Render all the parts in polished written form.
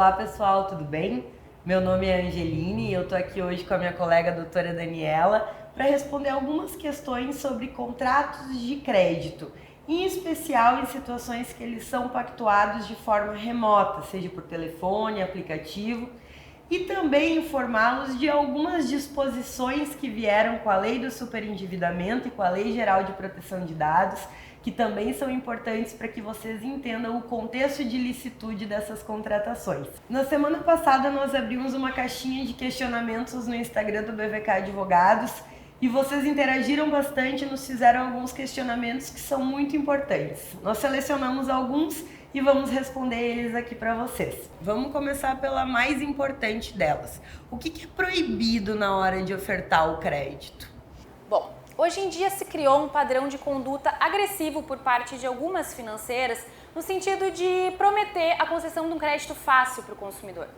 Olá pessoal, tudo bem? Meu nome é Angeline e eu estou aqui hoje com a minha colega a doutora Daniela para responder algumas questões sobre contratos de crédito, em especial em situações que eles são pactuados de forma remota, seja por telefone, aplicativo, e também informá-los de algumas disposições que vieram com a Lei do Superendividamento e com a Lei Geral de Proteção de Dados, que também são importantes para que vocês entendam o contexto de licitude dessas contratações. Na semana passada nós abrimos uma caixinha de questionamentos no Instagram do BVK Advogados e vocês interagiram bastante e nos fizeram alguns questionamentos que são muito importantes. Nós selecionamos alguns e vamos responder eles aqui para vocês. Vamos começar pela mais importante delas. O que é proibido na hora de ofertar o crédito? Bom, hoje em dia se criou um padrão de conduta agressivo por parte de algumas financeiras no sentido de prometer a concessão de um crédito fácil para o consumidor.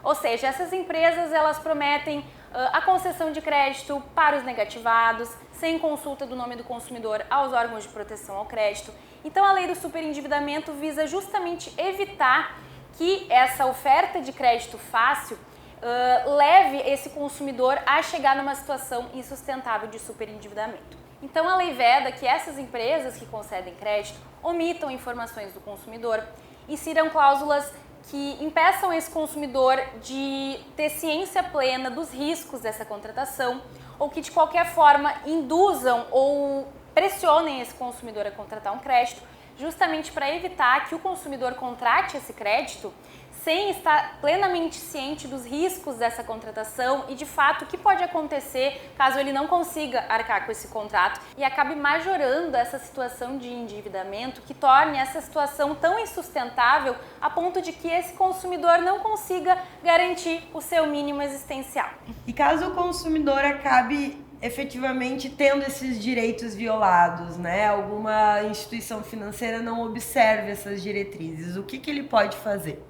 Ou seja, essas empresas elas prometem a concessão de crédito para os negativados, sem consulta do nome do consumidor aos órgãos de proteção ao crédito. Então a lei do superendividamento visa justamente evitar que essa oferta de crédito fácil leve esse consumidor a chegar numa situação insustentável de superendividamento. Então a lei veda que essas empresas que concedem crédito omitam informações do consumidor, insiram cláusulas que impeçam esse consumidor de ter ciência plena dos riscos dessa contratação ou que de qualquer forma induzam ou pressionem esse consumidor a contratar um crédito, justamente para evitar que o consumidor contrate esse crédito sem estar plenamente ciente dos riscos dessa contratação e de fato o que pode acontecer caso ele não consiga arcar com esse contrato e acabe majorando essa situação de endividamento que torne essa situação tão insustentável a ponto de que esse consumidor não consiga garantir o seu mínimo existencial. E caso o consumidor acabe efetivamente tendo esses direitos violados, né? Alguma instituição financeira não observe essas diretrizes, o que ele pode fazer?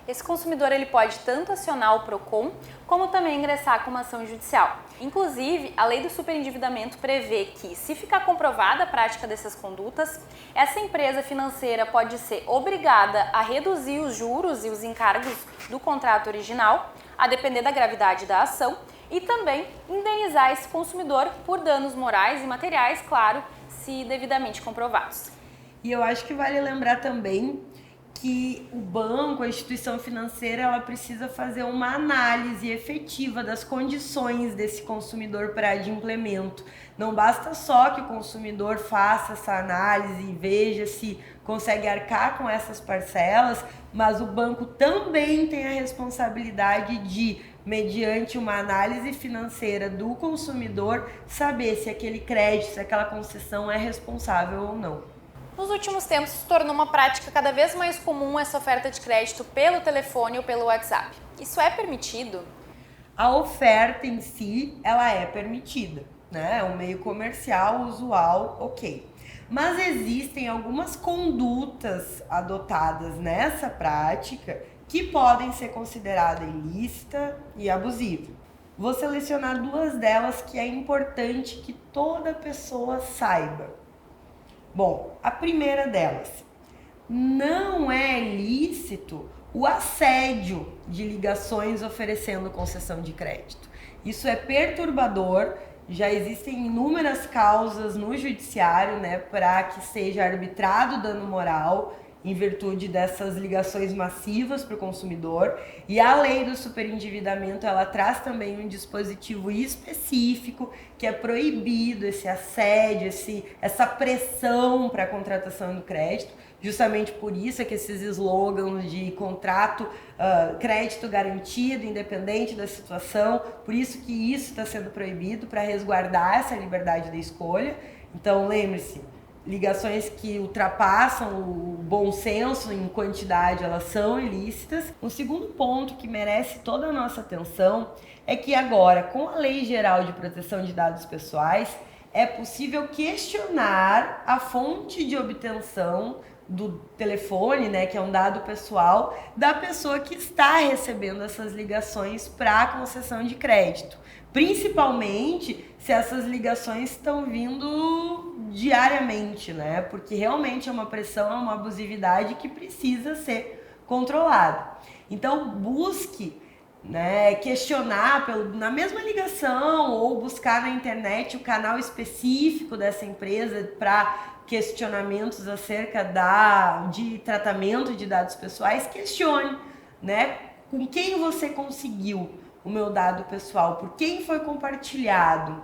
Esse consumidor ele pode tanto acionar o PROCON, como também ingressar com uma ação judicial. Inclusive, a lei do superendividamento prevê que, se ficar comprovada a prática dessas condutas, essa empresa financeira pode ser obrigada a reduzir os juros e os encargos do contrato original, a depender da gravidade da ação, e também indenizar esse consumidor por danos morais e materiais, claro, se devidamente comprovados. E eu acho que vale lembrar também que o banco, a instituição financeira, ela precisa fazer uma análise efetiva das condições desse consumidor para adimplemento. Não basta só que o consumidor faça essa análise e veja se consegue arcar com essas parcelas, mas o banco também tem a responsabilidade de, mediante uma análise financeira do consumidor, saber se aquele crédito, se aquela concessão é responsável ou não. Nos últimos tempos se tornou uma prática cada vez mais comum essa oferta de crédito pelo telefone ou pelo WhatsApp. Isso é permitido? A oferta em si, ela é permitida, né? É um meio comercial, usual, ok. Mas existem algumas condutas adotadas nessa prática que podem ser consideradas ilícita e abusiva. Vou selecionar duas delas que é importante que toda pessoa saiba. Bom, a primeira delas, não é lícito o assédio de ligações oferecendo concessão de crédito. Isso é perturbador, já existem inúmeras causas no judiciário, né, para que seja arbitrado dano moral em virtude dessas ligações massivas para o consumidor. E a lei do superendividamento, ela traz também um dispositivo específico que é proibido esse assédio, essa pressão para a contratação do crédito. Justamente por isso é que esses slogans de contrato, crédito garantido, independente da situação, por isso que isso está sendo proibido, para resguardar essa liberdade da escolha. Então lembre-se, ligações que ultrapassam o bom senso em quantidade, elas são ilícitas. O segundo ponto que merece toda a nossa atenção é que agora, com a Lei Geral de Proteção de Dados Pessoais, é possível questionar a fonte de obtenção do telefone, né, que é um dado pessoal, da pessoa que está recebendo essas ligações para a concessão de crédito. Principalmente se essas ligações estão vindo diariamente, né? Porque realmente é uma pressão, é uma abusividade que precisa ser controlada. Então, busque, né, questionar na mesma ligação ou buscar na internet o canal específico dessa empresa para questionamentos acerca de tratamento de dados pessoais. Questione, né, com quem você conseguiu o meu dado pessoal, por quem foi compartilhado,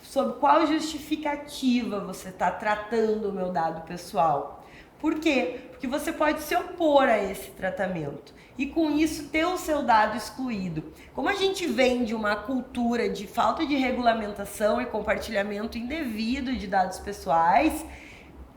sob qual justificativa você está tratando o meu dado pessoal. Por quê? Porque você pode se opor a esse tratamento e com isso ter o seu dado excluído. Como a gente vem de uma cultura de falta de regulamentação e compartilhamento indevido de dados pessoais,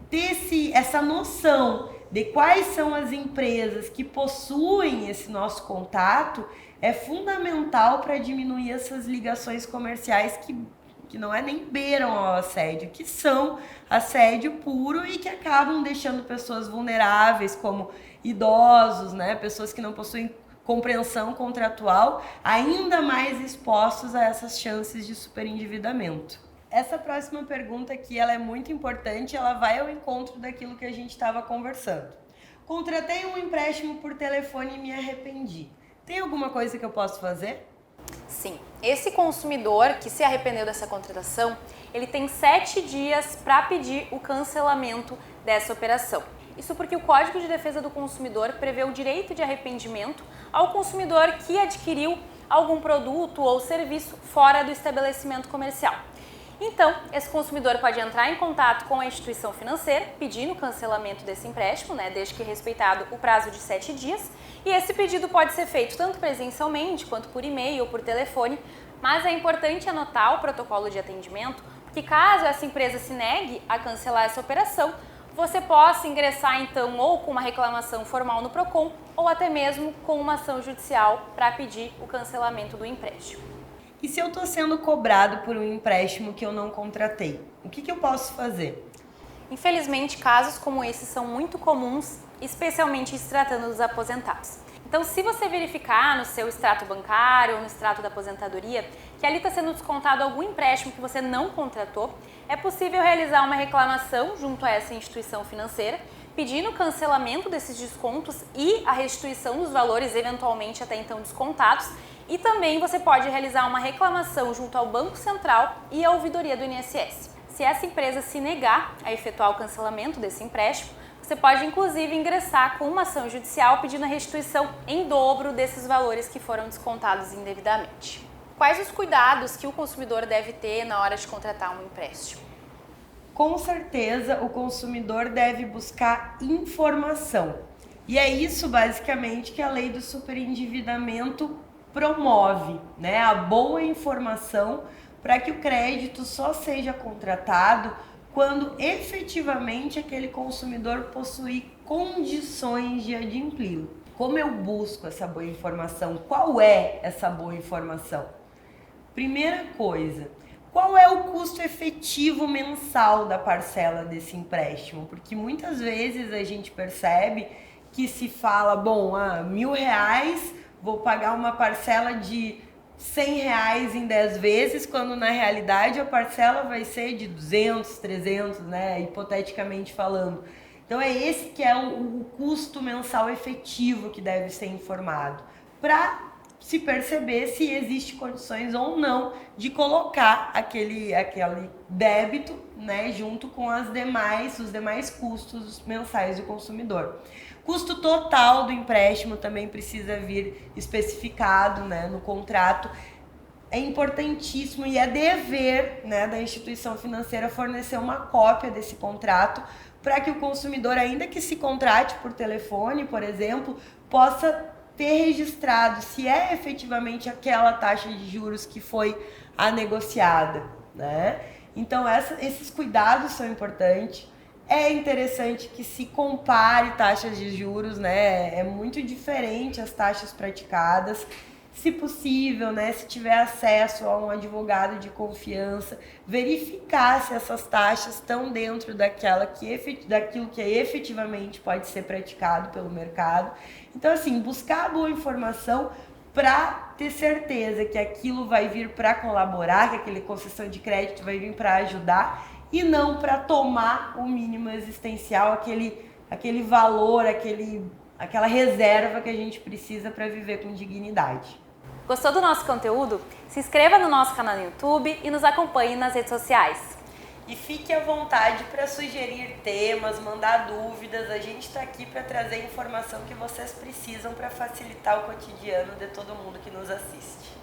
ter essa noção de quais são as empresas que possuem esse nosso contato é fundamental para diminuir essas ligações comerciais que não é nem beiram ao assédio, que são assédio puro e que acabam deixando pessoas vulneráveis, como idosos, né, pessoas que não possuem compreensão contratual, ainda mais expostos a essas chances de superendividamento. Essa próxima pergunta aqui, ela é muito importante, ela vai ao encontro daquilo que a gente estava conversando. Contratei um empréstimo por telefone e me arrependi. Tem alguma coisa que eu posso fazer? Sim, esse consumidor que se arrependeu dessa contratação, ele tem 7 dias para pedir o cancelamento dessa operação. Isso porque o Código de Defesa do Consumidor prevê o direito de arrependimento ao consumidor que adquiriu algum produto ou serviço fora do estabelecimento comercial. Então, esse consumidor pode entrar em contato com a instituição financeira pedindo o cancelamento desse empréstimo, desde que respeitado o prazo de 7 dias, e esse pedido pode ser feito tanto presencialmente quanto por e-mail ou por telefone, mas é importante anotar o protocolo de atendimento, porque caso essa empresa se negue a cancelar essa operação, você possa ingressar então ou com uma reclamação formal no Procon ou até mesmo com uma ação judicial para pedir o cancelamento do empréstimo. E se eu estou sendo cobrado por um empréstimo que eu não contratei, o que eu posso fazer? Infelizmente, casos como esses são muito comuns, especialmente se tratando dos aposentados. Então, se você verificar no seu extrato bancário ou no extrato da aposentadoria que ali está sendo descontado algum empréstimo que você não contratou, é possível realizar uma reclamação junto a essa instituição financeira, pedindo o cancelamento desses descontos e a restituição dos valores eventualmente até então descontados. E também você pode realizar uma reclamação junto ao Banco Central e à ouvidoria do INSS. Se essa empresa se negar a efetuar o cancelamento desse empréstimo, você pode inclusive ingressar com uma ação judicial pedindo a restituição em dobro desses valores que foram descontados indevidamente. Quais os cuidados que o consumidor deve ter na hora de contratar um empréstimo? Com certeza, o consumidor deve buscar informação. E é isso, basicamente, que a lei do superendividamento promove, a boa informação para que o crédito só seja contratado quando efetivamente aquele consumidor possui condições de adimpli-lo. Como eu busco essa boa informação? Qual é essa boa informação? Primeira coisa, qual é o custo efetivo mensal da parcela desse empréstimo? Porque muitas vezes a gente percebe que se fala, R$1.000, vou pagar uma parcela de R$100 em 10 vezes, quando na realidade a parcela vai ser de 200, 300, hipoteticamente falando. Então é esse que é o custo mensal efetivo que deve ser informado, para se perceber se existe condições ou não de colocar aquele débito, junto com os demais custos mensais do consumidor. Custo total do empréstimo também precisa vir especificado, no contrato. É importantíssimo e é dever, da instituição financeira fornecer uma cópia desse contrato para que o consumidor, ainda que se contrate por telefone, por exemplo, possa ter registrado se é efetivamente aquela taxa de juros que foi a negociada, Então, esses cuidados são importantes. É interessante que se compare taxas de juros, É muito diferente as taxas praticadas. Se possível, se tiver acesso a um advogado de confiança, verificar se essas taxas estão dentro daquilo que efetivamente pode ser praticado pelo mercado. Então, assim, buscar a boa informação para ter certeza que aquilo vai vir para colaborar, que aquela concessão de crédito vai vir para ajudar e não para tomar o mínimo existencial, aquele valor, aquela reserva que a gente precisa para viver com dignidade. Gostou do nosso conteúdo? Se inscreva no nosso canal no YouTube e nos acompanhe nas redes sociais. E fique à vontade para sugerir temas, mandar dúvidas. A gente está aqui para trazer a informação que vocês precisam para facilitar o cotidiano de todo mundo que nos assiste.